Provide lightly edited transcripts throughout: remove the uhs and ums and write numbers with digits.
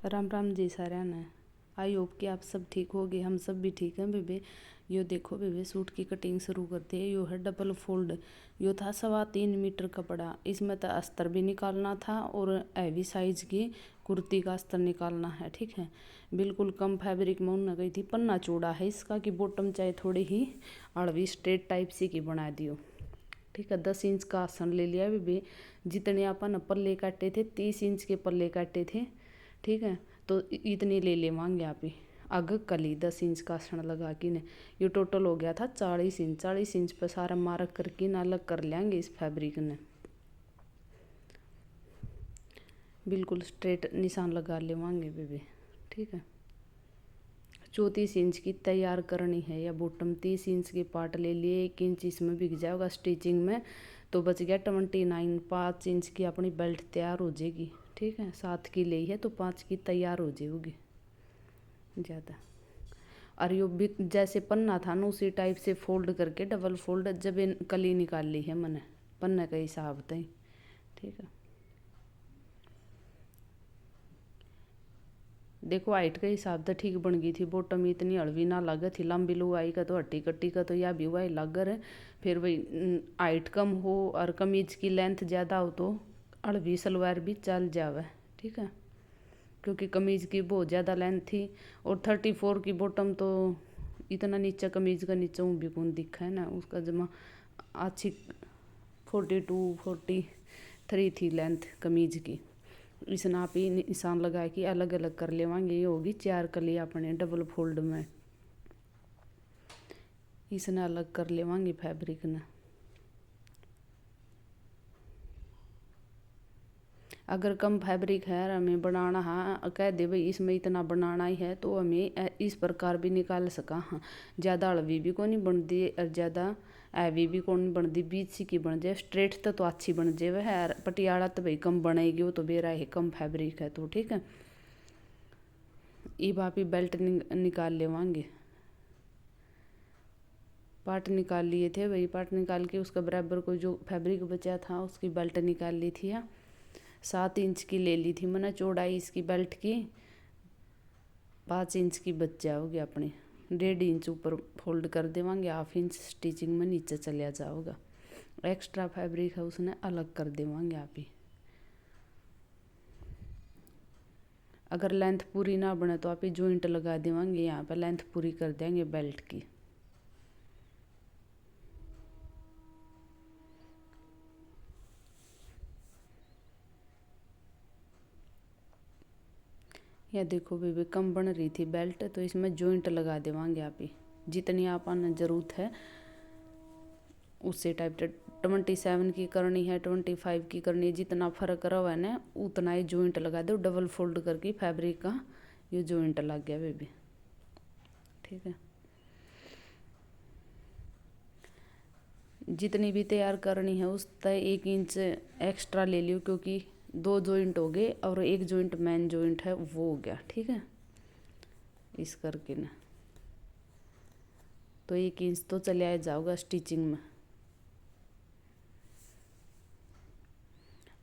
राम राम जी साਰਿਆਂ ने। I hope कि आप सब ठीक होगे, हम सब भी ठीक हैं बेबे। यो देखो बेबे, सूट की कटिंग शुरू करते हैं। यो है डबल फोल्ड। यो था 3.25 मीटर कपड़ा। इसमें तो अस्तर भी निकालना था और हैवी साइज की कुर्ती का अस्तर निकालना है। ठीक है, बिल्कुल कम फैब्रिक में उन गई थी। पन्ना चौड़ा है इसका कि बॉटम चाहे थोड़ी ही अड़वी स्ट्रेट टाइप सी की बना दियो। ठीक है, 10 इंच का आसन ले लिया बेबे। जितने अपन पल्ले काटे थे 30 इंच के पल्ले काटे थे। ठीक है, तो इतनी ले लेवांगे आप ही। अग कली 10 इंच का आसन लगा के ने ये टोटल हो गया था 40 इंच। 40 इंच पर सारा मार्क करके ना अलग कर लेंगे इस फैब्रिक ने। बिल्कुल स्ट्रेट निशान लगा लेवांगे बेबे। ठीक है, 34 इंच की तैयार करनी है या बॉटम। 30 इंच के पार्ट ले लिए, 1 इंच इसमें बिक जाएगा स्टिचिंग में, तो बच गया 29। 5 इंच की अपनी बेल्ट तैयार हो जाएगी। ठीक है, 7 की ली है तो 5 की तैयार हो जाएगी ज़्यादा। और यो भी जैसे पन्ना था ना उसी टाइप से फोल्ड करके डबल फोल्ड जब कली निकाल ली है मैंने पन्ने के हिसाब से। ठीक है, देखो हाइट के हिसाब से ठीक बन गई थी। बॉटम इतनी हड़वी ना लगे थी। लंबी लुआई का तो हट्टी कट्टी का तो या भी वही लग रहा है। फिर वही हाइट कम हो और कमीज की लेंथ ज़्यादा हो तो हड़वी सलवार भी चल जावे। ठीक है, क्योंकि कमीज की बहुत ज़्यादा लेंथ थी और 34 की बॉटम तो इतना नीचा कमीज का नीचा भी कौन दिखा है ना उसका जमा अच्छी 42-43 थी लेंथ कमीज की। इस नाप ही निशान लगा के अलग अलग कर लेवांगे। ये होगी 4 कली अपने डबल फोल्ड में। इसने अलग कर लेवांगे फैब्रिक ने। अगर कम फैब्रिक है और हमें बनाना है कह दे भाई इसमें इतना बनाना ही है तो हमें इस प्रकार भी निकाल सका। हाँ, ज़्यादा हड़वी भी कौन बनती और ज़्यादा हैवी भी कौन बनती, बीच सी की बन जाए। स्ट्रेट तो अच्छी बन जाए वह है। पटियाला तो भाई कम बनेगी, वो तो बेरा है कम फैब्रिक है तो। ठीक है, अब आप ही बेल्ट निकाल लेवांगे। पार्ट निकाल लिए थे वही पार्ट निकाल के उसका बराबर को जो फैब्रिक बचा था उसकी बेल्ट निकाल ली थी। 7 इंच की ले ली थी मैंने चौड़ाई इसकी बेल्ट की। 5 इंच की बच जाओगी अपनी। 1.5 इंच ऊपर फोल्ड कर देवांगे। 1/2 इंच स्टिचिंग में नीचे चलिया जाओगा। एक्स्ट्रा फैब्रिक है उसने अलग कर देवांगे आप ही। अगर लेंथ पूरी ना बने तो आप ही जॉइंट लगा देवांगे। यहाँ पर लेंथ पूरी कर देंगे बेल्ट की। यह देखो बेबी कम बन रही थी बेल्ट तो इसमें जॉइंट लगा देवांगे आप ही। जितनी आपने ज़रूरत है उसी टाइप 27 की करनी है 25 की करनी है, जितना फ़र्क रहा है ना उतना ही जॉइंट लगा दो। डबल फोल्ड करके फैब्रिक का ये जॉइंट लग गया बेबी। ठीक है, जितनी भी तैयार करनी है उस तय 1 इंच एक्स्ट्रा ले लियो क्योंकि 2 जॉइंट हो गए और एक जॉइंट मेन जॉइंट है वो हो गया। ठीक है, इस करके ना तो 1 इंच तो चले जाओगा स्टिचिंग में।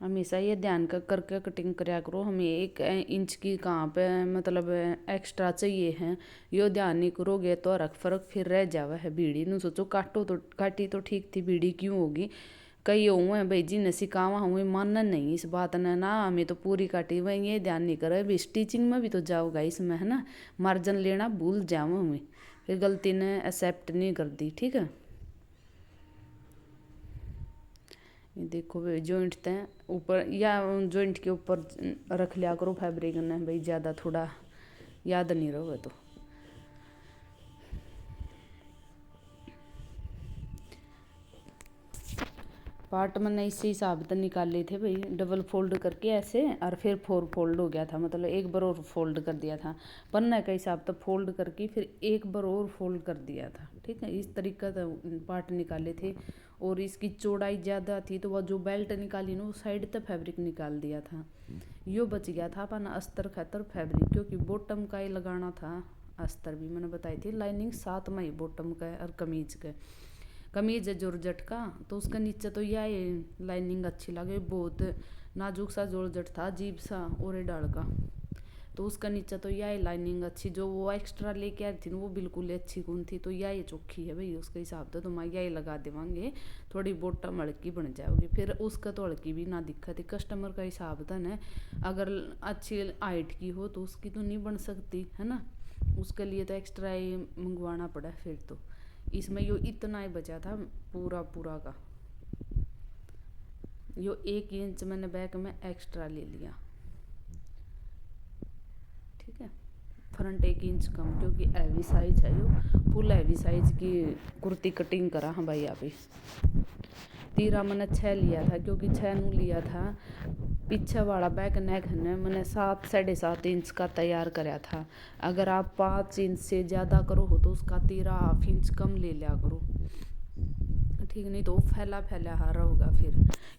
हमेशा ये ध्यान कर करके कटिंग कराया करो। हमें 1 इंच की कहाँ पे मतलब एक्स्ट्रा चाहिए है यो ध्यान नहीं करोगे तो रख फर्क फिर रह जावा है। बीड़ी नु सोचो काटो तो काटी तो ठीक थी, बीड़ी क्यों होगी। कई हुए हैं भाई जी ने सिखावा हुए मानना नहीं इस बात ने ना। हमें तो पूरी काटी वही ये ध्यान नहीं करे भी स्टिचिंग में भी तो जाओगा इसमें है ना। मार्जिन लेना भूल जाओ हमें फिर गलती ने एक्सेप्ट नहीं कर दी। ठीक है, ये देखो भाई जॉइंट तय ऊपर या जॉइंट के ऊपर रख लिया करो फैब्रिक ने भाई, ज़्यादा थोड़ा याद नहीं रहोगे तो। पार्ट मैंने इसी हिसाब से निकाल लिए थे भाई। डबल फोल्ड करके ऐसे और फिर 4 फोल्ड हो गया था, मतलब एक बार और फोल्ड कर दिया था। पन्ने के हिसाब तो फोल्ड करके फिर एक बार और फोल्ड कर दिया था। ठीक है, इस तरीका से पार्ट निकाले थे। और इसकी चौड़ाई ज़्यादा थी तो वह जो बेल्ट निकाली ना वो साइड तक फैब्रिक निकाल दिया था। यो बच गया था अपन अस्तर खातर फैब्रिक क्योंकि बॉटम का ही लगाना था। अस्तर भी मैंने बताई थी लाइनिंग साथ में ही बॉटम का और कमीज का। कमीज है जॉर्जेट का तो उसका नीचे तो यह लाइनिंग अच्छी लगे। बहुत नाजुक सा जॉर्जेट था, अजीब सा और डाल का। तो उसका नीचे तो यह लाइनिंग अच्छी, जो वो एक्स्ट्रा लेके आई थी ना वो बिल्कुल अच्छी कौन थी, तो यह चोखी है भाई उसके हिसाब से, तो मैं यही लगा देवांगे, थोड़ी बॉटम हल्की बन जाएगी, फिर उसका तो हल्की भी ना दिक्कत है, कस्टमर का हिसाब था ना, अगर अच्छी हाइट की हो तो उसकी तो नहीं बन सकती है ना, उसके लिए तो एक्स्ट्रा ही मंगवाना पड़ा। फिर तो इसमें यो इतना ही बचा था पूरा पूरा का, यो 1 इंच मैंने बैक में एक्स्ट्रा ले लिया, ठीक है, फ्रंट 1 इंच कम, क्योंकि हैवी साइज है यो, फुल हैवी साइज की कुर्ती कटिंग करा हाँ भाई। अभी तीरा मैंने 6 लिया था, क्योंकि 6 नू लिया था, पीछे वाला बैक नेक है मैंने 7-7.5 इंच का तैयार कराया था, अगर आप 5 इंच से ज़्यादा करो हो तो उसका 13.5 इंच कम ले लिया करो, ठीक, नहीं तो फैला फैला हारा होगा फिर,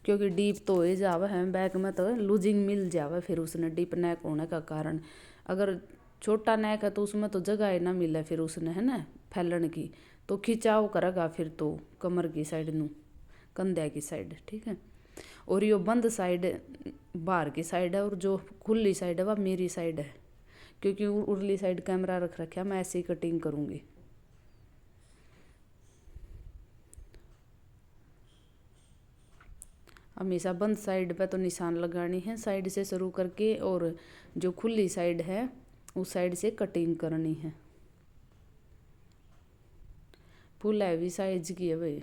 क्योंकि डीप तो हो जावे है बैक में, तो लूजिंग मिल जावे फिर उसने डीप नेक होने का कारण, अगर छोटा नेक है तो उसमें तो जगह ही ना मिले फिर उसने है ना फैलन की, तो खिंचाव करेगा फिर तो कमर की साइड नू, कंधे की साइड, ठीक है। और यो बंद साइड बाहर की साइड है, और जो खुली साइड है वह मेरी साइड है, क्योंकि उरली साइड कैमरा रख रखा है, मैं ऐसे ही कटिंग करूँगी। हमेशा बंद साइड पे तो निशान लगानी है, साइड से शुरू करके, और जो खुली साइड है उस साइड से कटिंग करनी है। फुल हैवी साइज की है भाई,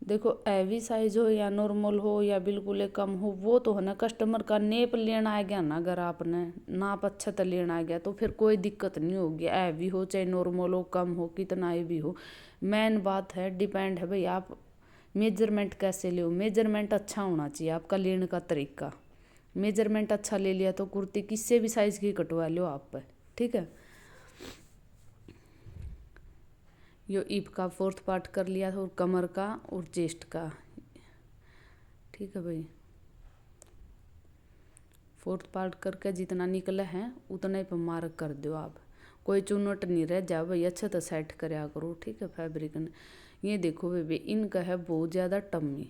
देखो हैवी साइज हो या नॉर्मल हो या बिल्कुल कम हो, वो तो है ना कस्टमर का नेप लेना आ गया ना, अगर आपने नाप अच्छा तो लेना आ गया तो फिर कोई दिक्कत नहीं होगी, हैवी हो चाहे नॉर्मल हो, कम हो, कितना ही भी हो, मेन बात है डिपेंड है भाई आप मेजरमेंट कैसे ले, मेजरमेंट अच्छा होना चाहिए आपका लेने का तरीका, मेजरमेंट अच्छा ले लिया तो कुर्ती किसी भी साइज़ की कटवा लो आप पर, ठीक है। यो ईप का 4th पार्ट कर लिया था, और कमर का और चेस्ट का, ठीक है भाई। 4th पार्ट करके जितना निकला है उतना ही पर मार्क कर दो आप, कोई चुनट नहीं रह जा भाई, अच्छा तो सेट करया करो, ठीक है। फैब्रिक ने ये देखो बेबी, इनका है बहुत ज़्यादा टम्मी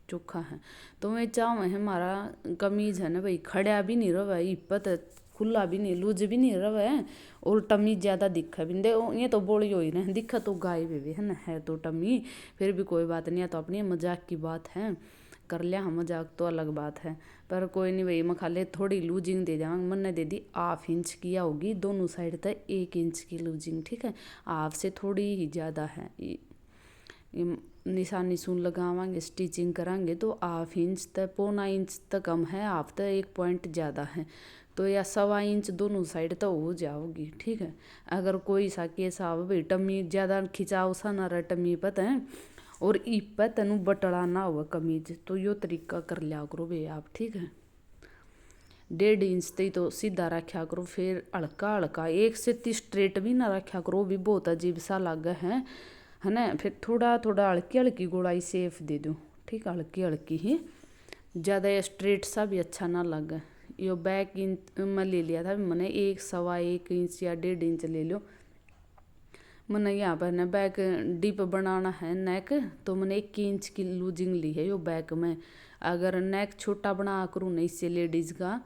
चोखा है, तो मैं चाहूँ है हमारा कमीज है ना भाई खड़ा भी नहीं रहा है, इप्पत खुला भी नहीं, लूज भी नहीं रहा है, और टम्मी ज़्यादा दिखा भी नहीं, ये तो बोली हुई ना दिखा तो गाय भी है ना, है तो टम्मी, फिर भी कोई बात नहीं है, तो अपनी मजाक की बात है, कर लिया हम मजाक तो अलग बात है, पर कोई नहीं भाई, मैं खाले थोड़ी लूजिंग दे जाऊँगी, मैंने दे दी 1/2 इंच किया होगी दोनों साइड तक 1 इंच की लूजिंग, ठीक है, हाफ से थोड़ी ही ज़्यादा है, निशान निशून लगावांगे स्टिचिंग करांगे तो 1/2 इंच तक 1/4 इंच तक कम है, हाफ तक 1 पॉइंट ज़्यादा है, तो या 1.25 इंच दोनों साइड तो हो जाओगी, ठीक है। अगर कोई सा केसा हो भाई टम्मी ज़्यादा खिंचाव सा ना रहा टम्मी पत है, और ईप पे तेन बटड़ा ना हुआ कमीज, तो यो तरीका कर लिया करो भाई आप, ठीक है। 1.5 इंच तक तो सीधा रखा करो, फिर हल्का हल्का 1 से 30 स्ट्रेट भी ना रखा करो, भी बहुत अजीब सा लगे है ना, फिर थोड़ा थोड़ा हल्की हल्की गोलाई सेफ दे दो, ठीक है, हल्की हल्की ही, ज़्यादा स्ट्रेट सा भी अच्छा ना लगे। यो बैक इंच में ले लिया था मैंने 1 इंच या 1.5 इंच ले लो, मैंने यहाँ पर ना बैक डीप बनाना है नेक, तो मैंने 1 इंच की लूजिंग ली है यो बैक में, अगर नेक छोटा बना करूँ नहीं इससे लेडीज़ का,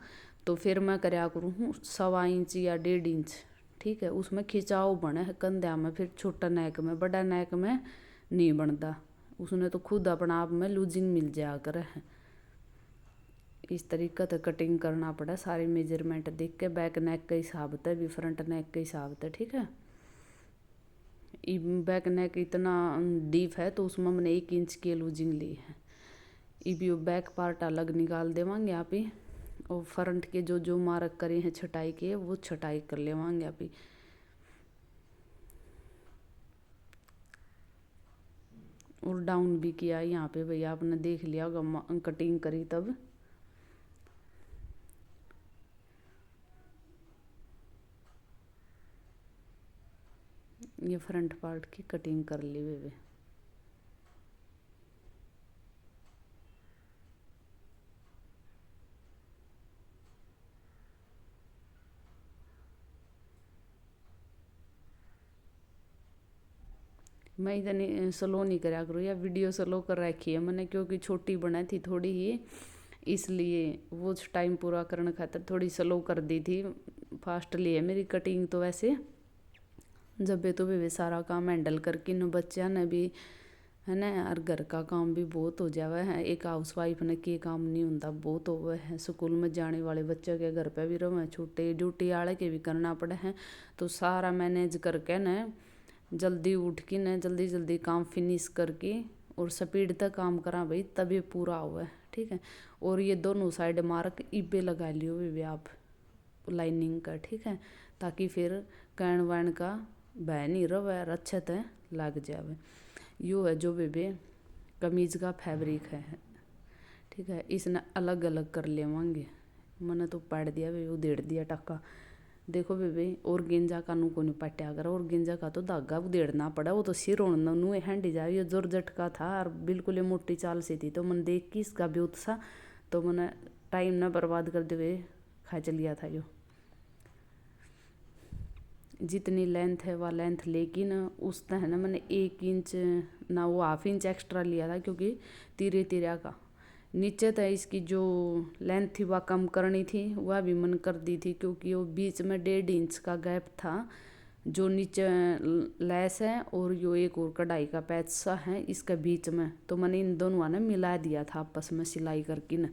तो फिर मैं कराया करूँ 1.25 इंच या 1.5 इंच, ठीक है, उसमें खिंचाव बने है कंधा में, फिर छोटा नेक में, बड़ा नेक में नहीं बनता, उसने तो खुद अपना आप में लूजिंग मिल जाया करे है। इस तरीके से कटिंग करना पड़ा, सारी मेजरमेंट देख के, बैक नेक के हिसाब से भी फ्रंट नेक के हिसाब से, ठीक है। बैक नेक इतना डीप है तो उसमें मैंने 1 इंच की लूजिंग ली है, इब बैक पार्ट अलग निकाल देवांगे आप ही, और फ्रंट के जो जो मार्क करे हैं छटाई के वो छटाई कर लेवांगे आप ही। और डाउन भी किया यहाँ पे भैया आपने देख लिया होगा कटिंग करी तब, ये फ्रंट पार्ट की कटिंग कर ली बेबे। मैं इतनी स्लो नहीं करा करूँ, या वीडियो स्लो कर रखी है मैंने, क्योंकि छोटी बनाई थी थोड़ी ही, इसलिए वो टाइम पूरा करने खातिर थोड़ी स्लो कर दी थी। फास्ट ली है मेरी कटिंग तो वैसे, जब भी तो भी सारा काम हैंडल करके न बच्चा ने भी है ना, और घर का काम भी बहुत हो जावा है। एक हाउस वाइफ ने के काम नहीं होता, बहुत हुआ है। स्कूल में जाने वाले बच्चों के घर पे भी रहो, छुट्टे ड्यूटी वाले के भी करना पड़े हैं, तो सारा मैनेज करके न जल्दी उठ के न जल्दी जल्दी काम फिनिश करके और स्पीड तक काम करा भाई, तभी पूरा हुआ है। ठीक है, और ये दोनों साइड मार्क इबे लगा लियो भी आप लाइनिंग का, ठीक है, ताकि फिर कैन वैन का बह नहीं रहा अच्छे से लग जावे। यो है जो बेबे कमीज का फैब्रिक है, ठीक है, इसने अलग अलग कर लेवांगे। मैंने तो पाट दिया बेबे, उधेड़ दिया टक्का। देखो बेबे, और गेंजा का नू को नहीं पट्या कर, और गेंजा का तो धागा उधेड़ना पड़ा, वो तो सिर होना नू हैंडी जाए। ये जोरजट का था और बिल्कुल ये मोटी चाल सी थी, तो मैंने देख के इसका भी उत्साह, तो मैंने टाइम ना बर्बाद करते हुए खा लिया था। यो जितनी लेंथ है वह लेंथ, लेकिन उस है ना मैंने 1 इंच ना वो ½ इंच एक्स्ट्रा लिया था, क्योंकि तीरे तीरा का नीचे था इसकी जो लेंथ थी वह कम करनी थी, वह भी मन कर दी थी, क्योंकि वो बीच में 1.5 इंच का गैप था जो नीचे लेस है और यो एक और कढ़ाई का पैच सा है इसके बीच में, तो मैंने इन दोनों ने मिला दिया था आपस में सिलाई करके न।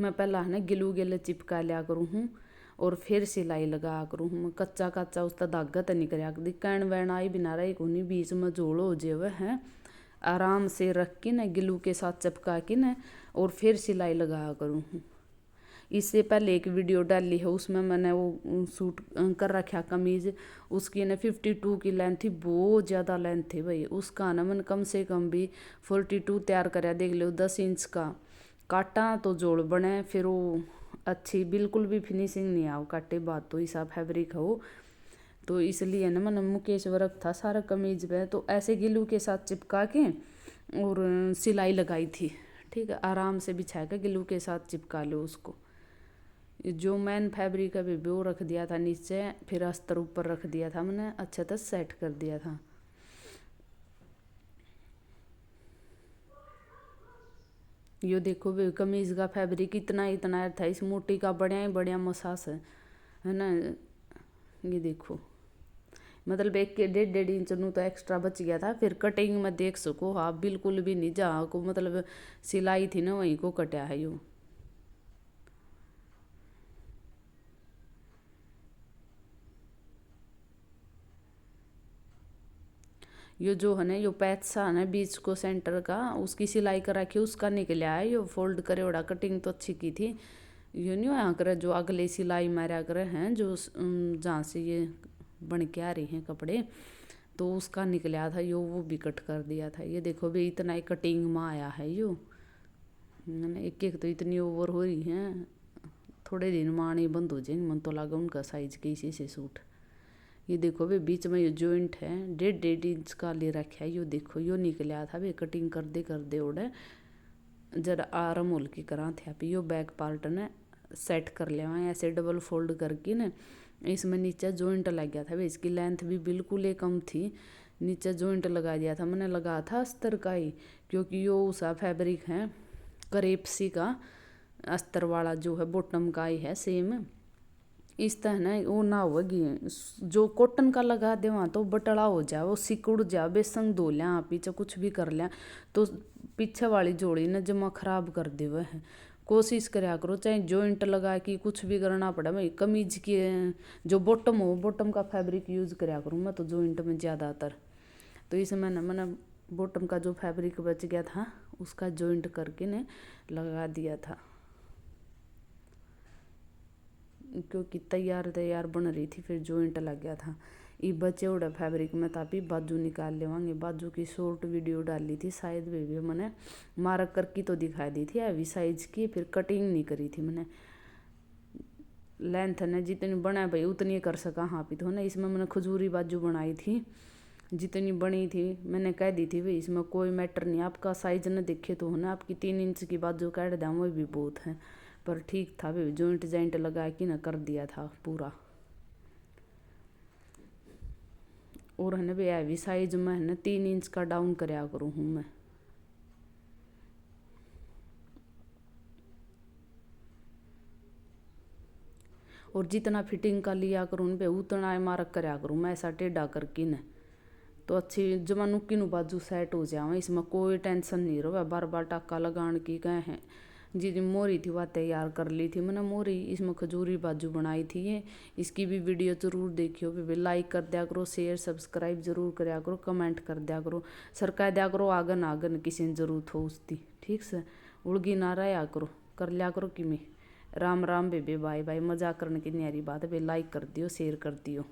मैं पहला है ना गिलू गिले चिपका लिया करूँ हूँ और फिर सिलाई लगा करूँ हूँ। कच्चा कच्चा उसका धागा तो नहीं कराया कर, कैन वैन आई बिना रही को नहीं, बीच में जोड़ हो जावे है। आराम से रख के न गिलू के साथ चिपका के न और फिर सिलाई लगाया करूँ हूँ। इससे पहले एक वीडियो डाली है, उसमें मैंने वो सूट कर रखा कमीज, उसकी न 52 की लेंथ थी, बहुत ज़्यादा लेंथ थी भाई। उसका ना मैंने कम से कम भी 42 तैयार कराया, देख लो 10 इंच का काटा तो जोड़ बने, फिर वो अच्छी बिल्कुल भी फिनिशिंग नहीं आओ काटे बाद, तो ऐसा फैब्रिक हो, तो इसलिए ना मैंने मुकेश वर्क था सारा कमीज पे, तो ऐसे गिलू के साथ चिपका के और सिलाई लगाई थी। ठीक है, आराम से बिछा के गिलू के साथ चिपका लो उसको। जो मैन फैब्रिक है वो रख दिया था नीचे, फिर अस्तर ऊपर रख दिया था मैंने, अच्छे से सेट कर दिया था। यो देखो वे कमीज का फैब्रिक इतना इतना था, इस मोटी का बढ़िया मसाज है ना। ये देखो मतलब 1 1.5 इंच नू तो एक्स्ट्रा बच गया था, फिर कटिंग में देख सको हाँ बिल्कुल भी नहीं, जहाँ को मतलब सिलाई थी ना वहीं को कटा है। यो जो है ना यो पैच सा है ना बीच को सेंटर का, उसकी सिलाई कर रखी, उसका निकला है। यो फोल्ड करे उड़ा कटिंग तो अच्छी की थी। यो नहीं आया करे जो अगले सिलाई मारा करे हैं, जो जहाँ से ये बन के आ रही हैं कपड़े, तो उसका निकला था यो, वो भी कट कर दिया था। ये देखो भी इतना ही कटिंग में आया है यो, एक एक तो इतनी ओवर हो रही हैं, थोड़े दिन में आने बंद हो जाएंगे, मन तो लगा उनका साइज के इसी से सूट। ये देखो भाई बीच में ये जॉइंट है 1.5 इंच का ले रखा है। यो देखो यो निकला था भाई कटिंग कर दे उड़े जरा आराम होल की करा थे आप। यो बैक पार्ट ने सेट कर लिया ऐसे डबल फोल्ड करके न, इसमें नीचे जॉइंट लग गया था भाई, इसकी लेंथ भी बिल्कुल ही कम थी, नीचे जॉइंट लगा दिया था मैंने, लगा था अस्तर का ही, क्योंकि यो उसा फैब्रिक है करेप्सी का अस्तर वाला जो है बॉटम का ही है सेम। इस तरह ना वो ना होगी, जो कॉटन का लगा दे वहाँ तो बटड़ा हो जाए, वो सिकुड़ जाए, बेसन धो लिया पीछे कुछ भी कर लिया तो पीछे वाली जोड़ी ना जमा खराब कर दे। वह है कोशिश कराया करो चाहे जॉइंट लगा के कुछ भी करना पड़े, मैं कमीज की जो बॉटम हो बॉटम का फैब्रिक यूज़ कराया करूँ मैं तो जॉइंट में ज़्यादातर। तो इसमें ना मैंने बॉटम का जो फैब्रिक बच गया था उसका जॉइंट करके ने लगा दिया था, क्योंकि तैयार बन रही थी, फिर जॉइंट लग गया था। ये बचे उड़ा फैब्रिक में तापी बाजू निकाल लेवांगे, बाजू की शॉर्ट वीडियो डाली थी शायद भी मैंने मार्क करके तो दिखा दी थी अभी साइज की, फिर कटिंग नहीं करी थी मैंने। लेंथ ने जितनी बना भाई उतनी कर सका हाँ भी तो ना, इसमें मैंने खजूरी बाजू बनाई थी जितनी बनी थी, मैंने कह दी थी भाई इसमें कोई मैटर नहीं, आपका साइज न देखे तो है ना, आपकी 3 इंच की बाजू काट दें वो भी बहुत है, पर ठीक था भाई जॉइंट जाइंट लगा के ना कर दिया था पूरा। और है ना भाई हैवी साइज में है ना 3 इंच का डाउन कराया करूँ हूँ मैं। और जितना फिटिंग का लिया करूँ उन पे उतना मार्क कराया करूँ मैं ऐसा टेढ़ा करके न, तो अच्छी जमा नुकी नु बाजू सेट हो जाए, इसमें कोई टेंशन नहीं रहो। बार बार टाका लगान की गए हैं जी मोरी थी वह तैयार कर ली थी मैंने मोरी, इसमें खजूरी बाजू बनाई थी ये। इसकी भी वीडियो ज़रूर देखियो भी लाइक कर दिया करो, शेयर सब्सक्राइब जरूर कराया करो, कमेंट कर दिया करो, सरका दिया करो आगन आगन किसी ने जरूरत हो उसकी, ठीक से उड़गी ना रहा करो, कर लिया करो कि मैं राम राम बेबे बाय बाय। मजाक करने की न्यारी बात है, लाइक कर दियो शेयर कर दियो।